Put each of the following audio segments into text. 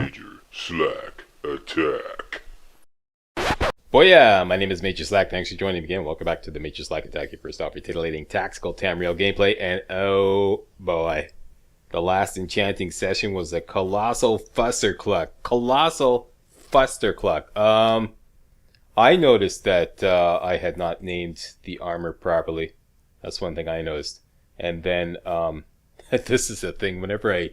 Major Slack Attack. Booyah! My name is Major Slack. Thanks for joining me again. Welcome back to the Major Slack Attack, your first off for titillating tactical Tamriel gameplay. And oh boy, the last enchanting session was a colossal fustercluck. I noticed that I had not named the armor properly. That's one thing I noticed. And then this is the thing. Whenever I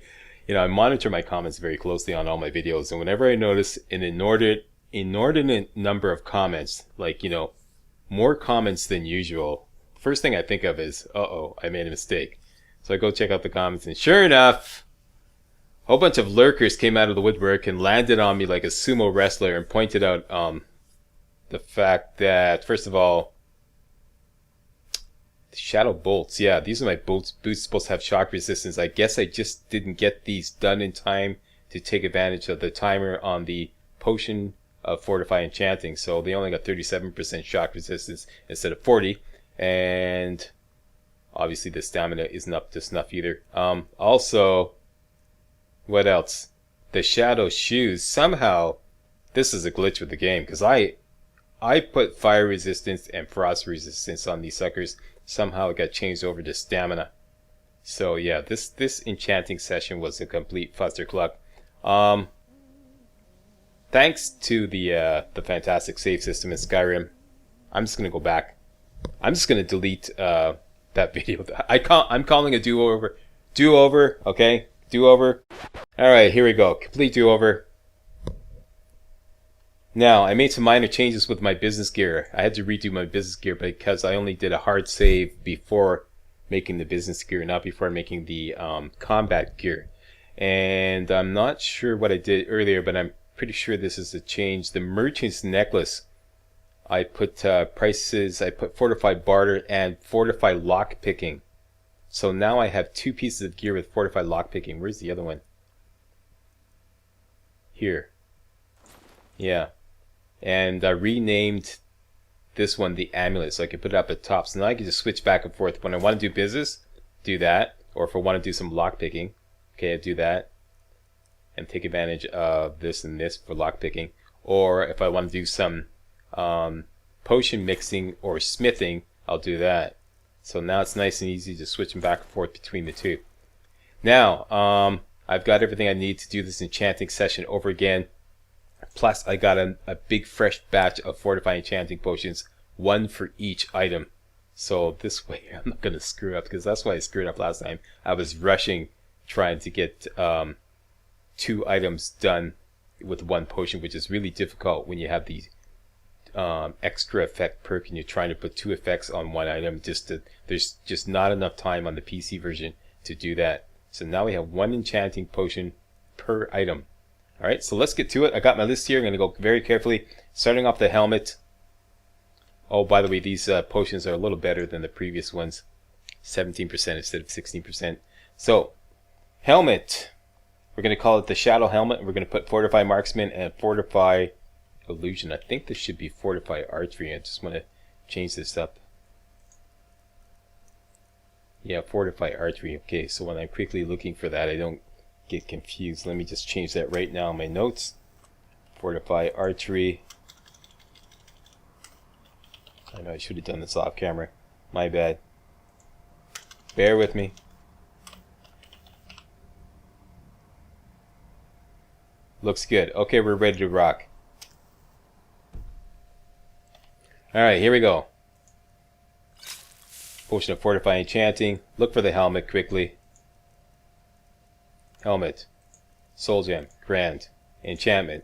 monitor my comments very closely on all my videos, and whenever I notice an inordinate number of comments, like, more comments than usual, first thing I think of is, I made a mistake. So I go check out the comments, and sure enough, a whole bunch of lurkers came out of the woodwork and landed on me like a sumo wrestler and pointed out the fact that, first of all, shadow bolts, yeah, these are my boots supposed to have shock resistance. I guess I just didn't get these done in time to take advantage of the timer on the potion of Fortify Enchanting, so they only got 37% shock resistance instead of 40, and obviously the stamina isn't up to snuff either. Also, what else? The shadow shoes, somehow this is a glitch with the game, because I put fire resistance and frost resistance on these suckers. Somehow it got changed over to stamina. So yeah, this enchanting session was a complete fustercluck. Thanks to the fantastic save system in Skyrim, I'm just gonna go back. I'm just gonna delete that video. I'm calling a do-over. Do-over, okay? Do-over. All right, here we go. Complete do-over. Now, I made some minor changes with my business gear. I had to redo my business gear because I only did a hard save before making the business gear, not before making the combat gear. And I'm not sure what I did earlier, but I'm pretty sure this is a change. The merchant's necklace, I put prices, I put Fortify Barter and Fortify Lockpicking. So now I have two pieces of gear with Fortify Lockpicking. Where's the other one? Here. Yeah. And I renamed this one the amulet, so I can put it up at the top. So now I can just switch back and forth. When I want to do business, do that. Or if I want to do some lockpicking, okay, I do that. And take advantage of this and this for lockpicking. Or if I want to do some potion mixing or smithing, I'll do that. So now it's nice and easy to switch them back and forth between the two. Now, I've got everything I need to do this enchanting session over again. Plus, I got a big fresh batch of Fortify Enchanting Potions, one for each item. So this way, I'm not going to screw up, because that's why I screwed up last time. I was rushing, trying to get 2 items done with 1 potion, which is really difficult when you have the extra effect perk and you're trying to put 2 effects on 1 item. There's just not enough time on the PC version to do that. So now we have 1 enchanting potion per item. Alright, so let's get to it. I got my list here. I'm going to go very carefully. Starting off the helmet. Oh, by the way, these potions are a little better than the previous ones. 17% instead of 16%. So, helmet. We're going to call it the Shadow Helmet. We're going to put Fortify Marksman and Fortify Illusion. I think this should be Fortify Archery. I just want to change this up. Yeah, Fortify Archery. Okay, so when I'm quickly looking for that, I don't get confused. Let me just change that right now in my notes. Fortify Archery. I know I should have done this off camera. My bad. Bear with me. Looks good. Okay, we're ready to rock. Alright, here we go. Potion of Fortify Enchanting. Look for the helmet quickly. Helmet, Soul Gem, Grand, Enchantment,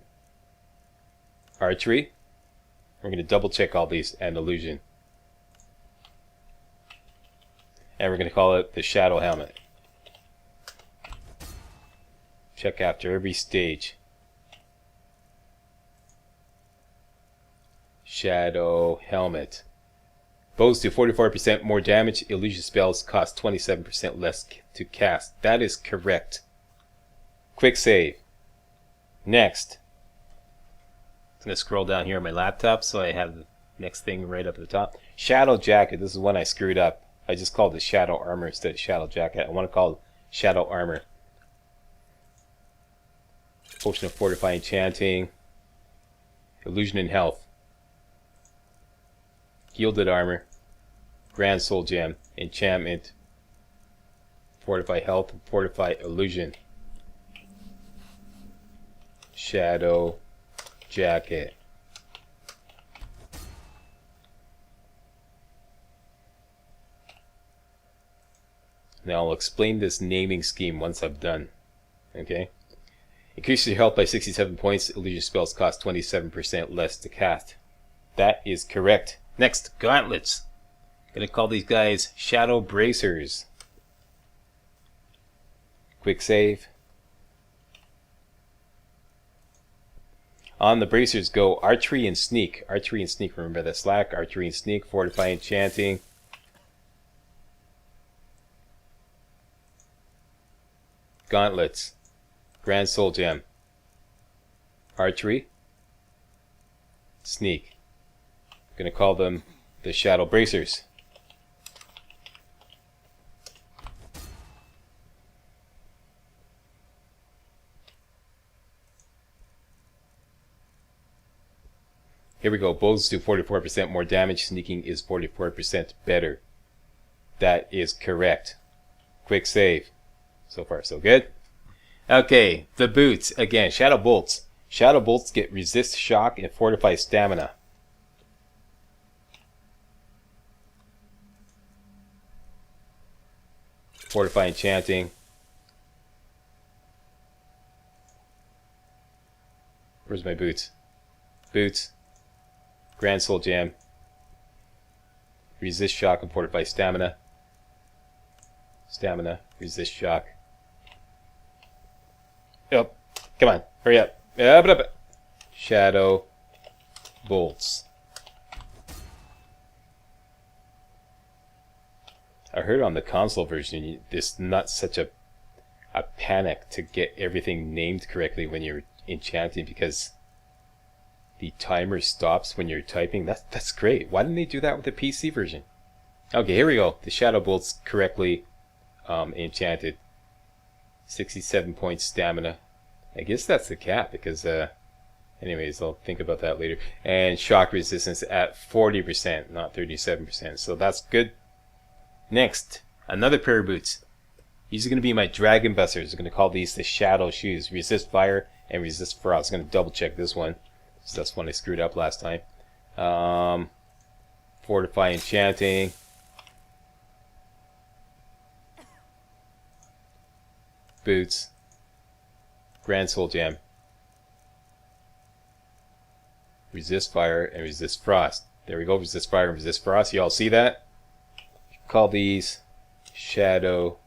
Archery. We're going to double check all these, and Illusion. And we're going to call it the Shadow Helmet. Check after every stage. Shadow Helmet. Bows do 44% more damage. Illusion spells cost 27% less to cast. That is correct. Quick save. Next. I'm going to scroll down here on my laptop so I have the next thing right up at the top. Shadow Jacket. This is one I screwed up. I just called it Shadow Armor instead of Shadow Jacket. I want to call it Shadow Armor. Potion of Fortify Enchanting. Illusion and Health. Gilded Armor. Grand Soul Gem. Enchantment. Fortify Health and Fortify Illusion. Shadow Jacket. Now I'll explain this naming scheme once I'm done. Okay? Increases your health by 67 points. Illusion spells cost 27% less to cast. That is correct. Next, gauntlets. Gonna call these guys Shadow Bracers. Quick save. On the bracers go Archery and Sneak. Archery and Sneak, remember that Slack. Archery and Sneak, Fortify Enchanting. Gauntlets. Grand Soul Gem. Archery. Sneak. I'm gonna call them the Shadow Bracers. Here we go. Bows do 44% more damage. Sneaking is 44% better. That is correct. Quick save. So far, so good. Okay, the boots. Again, Shadow Bolts. Shadow Bolts get resist shock and fortify stamina. Fortify Enchanting. Where's my boots? Boots. Grand Soul Gem. Resist shock and fortify stamina. Stamina. Resist shock. Up. Come on. Hurry up. Up. Shadow Bolts. I heard on the console version, there's not such a panic to get everything named correctly when you're enchanting because the timer stops when you're typing. That's great. Why didn't they do that with the PC version? Okay, here we go. The Shadow Bolts correctly enchanted. 67 points stamina. I guess that's the cap because anyways, I'll think about that later. And shock resistance at 40%, not 37%. So that's good. Next, another pair of boots. These are going to be my Dragon Busters. I'm going to call these the Shadow Shoes. Resist fire and resist frost. I'm going to double check this one. So that's one I screwed up last time. Fortify Enchanting. Boots. Grand Soul Gem. Resist fire and resist frost. There we go. Resist fire and resist frost. You all see that? Call these Shadow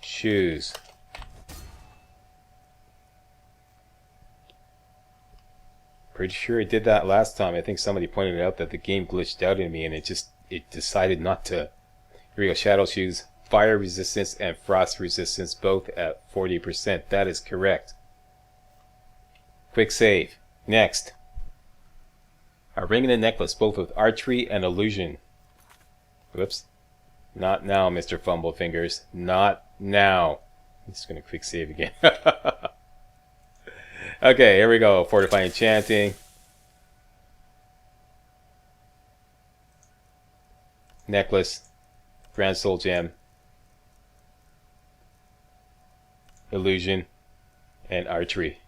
Shoes. Pretty sure I did that last time. I think somebody pointed out that the game glitched out in me and it decided not to. Here we go. Shadow Shoes. Fire resistance and frost resistance both at 40%. That is correct. Quick save. Next. A ring and a necklace, both with archery and illusion. Whoops. Not now, Mr. Fumblefingers. Not now. I'm just going to quick save again. Okay, here we go. Fortify Enchanting. Necklace. Grand Soul Gem. Illusion. And Archery.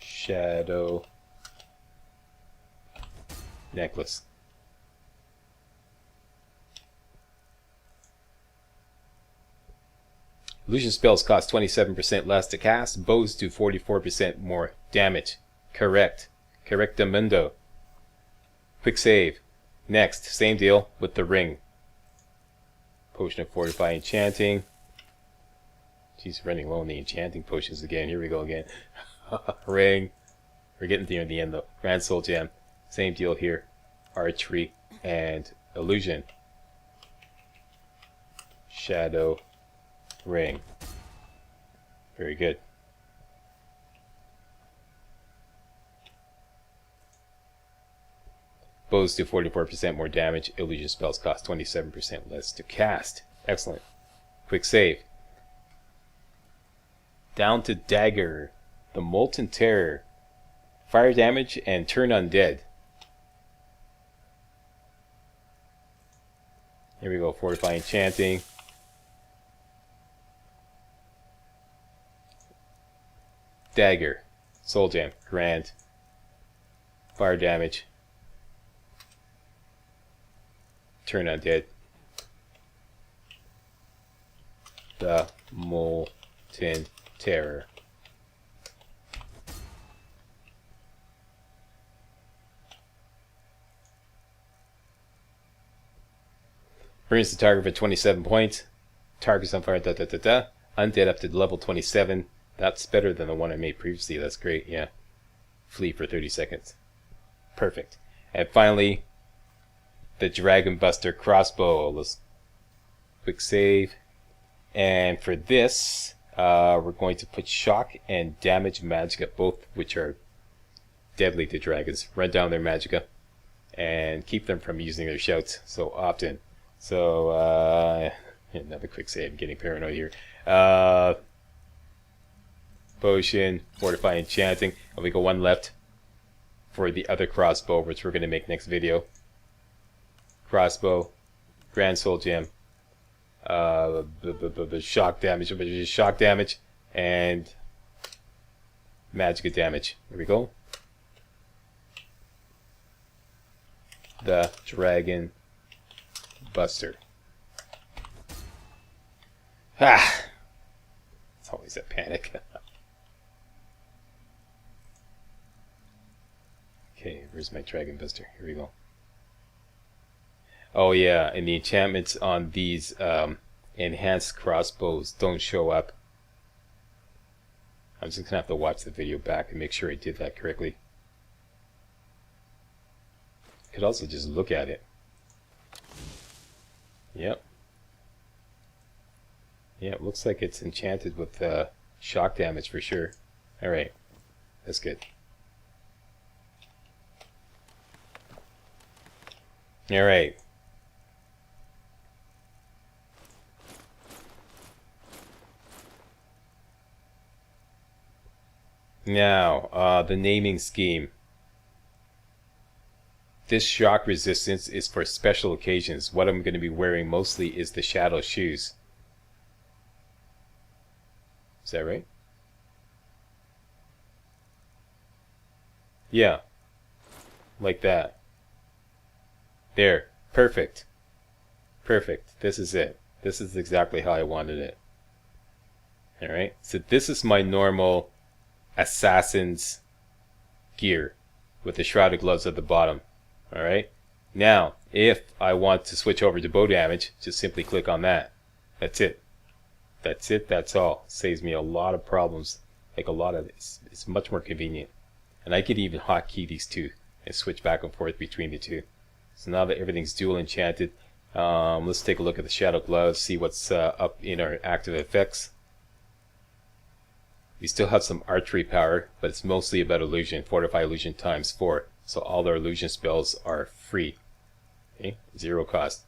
Shadow. Necklace. Illusion spells cost 27% less to cast. Bows do 44% more damage. Correct. Correctamundo. Quick save. Next, same deal with the ring. Potion of Fortify Enchanting. She's running low on the enchanting potions again. Here we go again. Ring. We're getting near the end though. Grand Soul Gem. Same deal here. Archery and Illusion. Shadow Ring. Very good. Bows do 44% more damage. Illusion spells cost 27% less to cast. Excellent. Quick save. Down to Dagger, the Molten Terror, fire damage, and turn undead. Here we go, Fortify Enchanting. Dagger, Soul Gem, Grand, fire damage, turn undead. The Molten Terror. Brings the target for 27 points. Target's on fire, Undead up to level 27. That's better than the one I made previously. That's great, yeah. Flee for 30 seconds. Perfect. And finally, the Dragon Buster crossbow. Let's quick save. And for this, we're going to put shock and damage magicka, both which are deadly to dragons. Run down their magicka and keep them from using their shouts so often. So, another quick save. I'm getting paranoid here. Potion, Fortify Enchanting, and we go one left for the other crossbow, which we're going to make next video. Crossbow, Grand Soul Gem, shock damage, and magicka damage. Here we go. The Dragon Buster. Ah! It's always a panic. Okay, where's my Dragon Buster? Here we go. Oh yeah, and the enchantments on these enhanced crossbows don't show up. I'm just gonna have to watch the video back and make sure I did that correctly. Could also just look at it. Yep. Yeah, it looks like it's enchanted with shock damage for sure. Alright, that's good. Alright. Now, the naming scheme. This shock resistance is for special occasions. What I'm going to be wearing mostly is the shadow shoes. Is that right? Yeah. Like that. There. Perfect. Perfect. This is it. This is exactly how I wanted it. Alright. So this is my normal assassin's gear with the shrouded gloves at the bottom. Alright. Now, if I want to switch over to bow damage, just simply click on that. That's it. That's it. That's all. Saves me a lot of problems. Like a lot of this. It's much more convenient. And I could even hotkey these two and switch back and forth between the two. So now that everything's dual enchanted, let's take a look at the shadow gloves, see what's up in our active effects. We still have some archery power, but it's mostly about illusion. Fortify Illusion times 4. So all our illusion spells are free. Okay? 0 cost.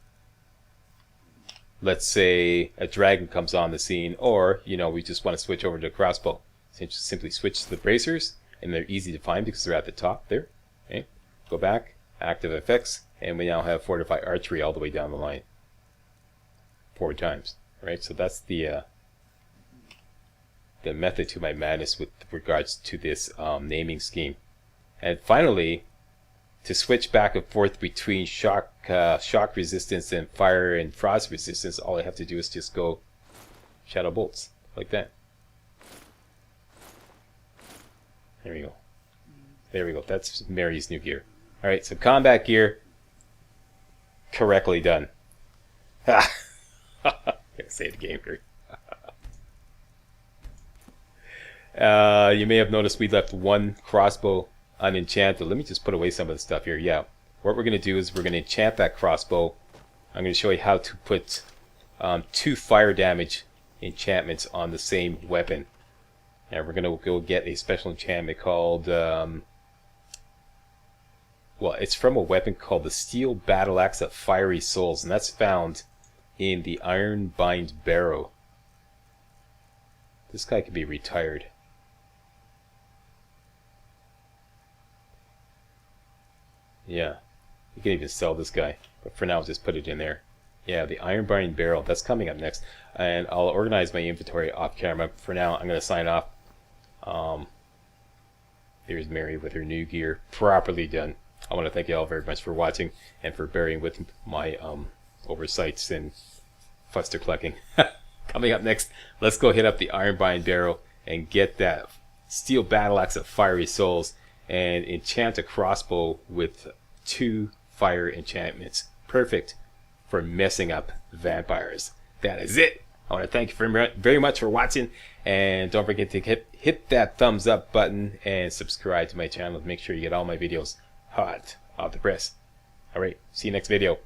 Let's say a dragon comes on the scene, or, you know, we just want to switch over to a crossbow. So simply switch to the bracers, and they're easy to find because they're at the top there. Okay? Go back, active effects, and we now have Fortify Archery all the way down the line. 4 times. Right? So that's the method to my madness with regards to this naming scheme. And finally, to switch back and forth between shock resistance and fire and frost resistance, all I have to do is just go shadow bolts like that. There we go. There we go. That's Mary's new gear. All right, so combat gear correctly done. Ha! Gotta say it again here. You may have noticed we left one crossbow unenchanted. Let me just put away some of the stuff here. Yeah, what we're going to do is we're going to enchant that crossbow. I'm going to show you how to put 2 fire damage enchantments on the same weapon. And we're going to go get a special enchantment called, well, it's from a weapon called the Steel Battle Axe of Fiery Souls, and that's found in the Iron Bind Barrow. This guy could be retired. Yeah, you can even sell this guy, but for now, just put it in there. Yeah, the Iron Binding Barrel, that's coming up next. And I'll organize my inventory off camera. For now, I'm going to sign off. There's Mary with her new gear, properly done. I want to thank you all very much for watching and for bearing with my oversights and fuster clucking. Coming up next, let's go hit up the Iron Binding Barrel and get that Steel Battle Axe of Fiery Souls and enchant a crossbow with 2 fire enchantments. Perfect for messing up vampires. That is it. I want to thank you very much for watching, and don't forget to hit that thumbs up button and subscribe to my channel to make sure you get all my videos hot off the press. Alright, see you next video.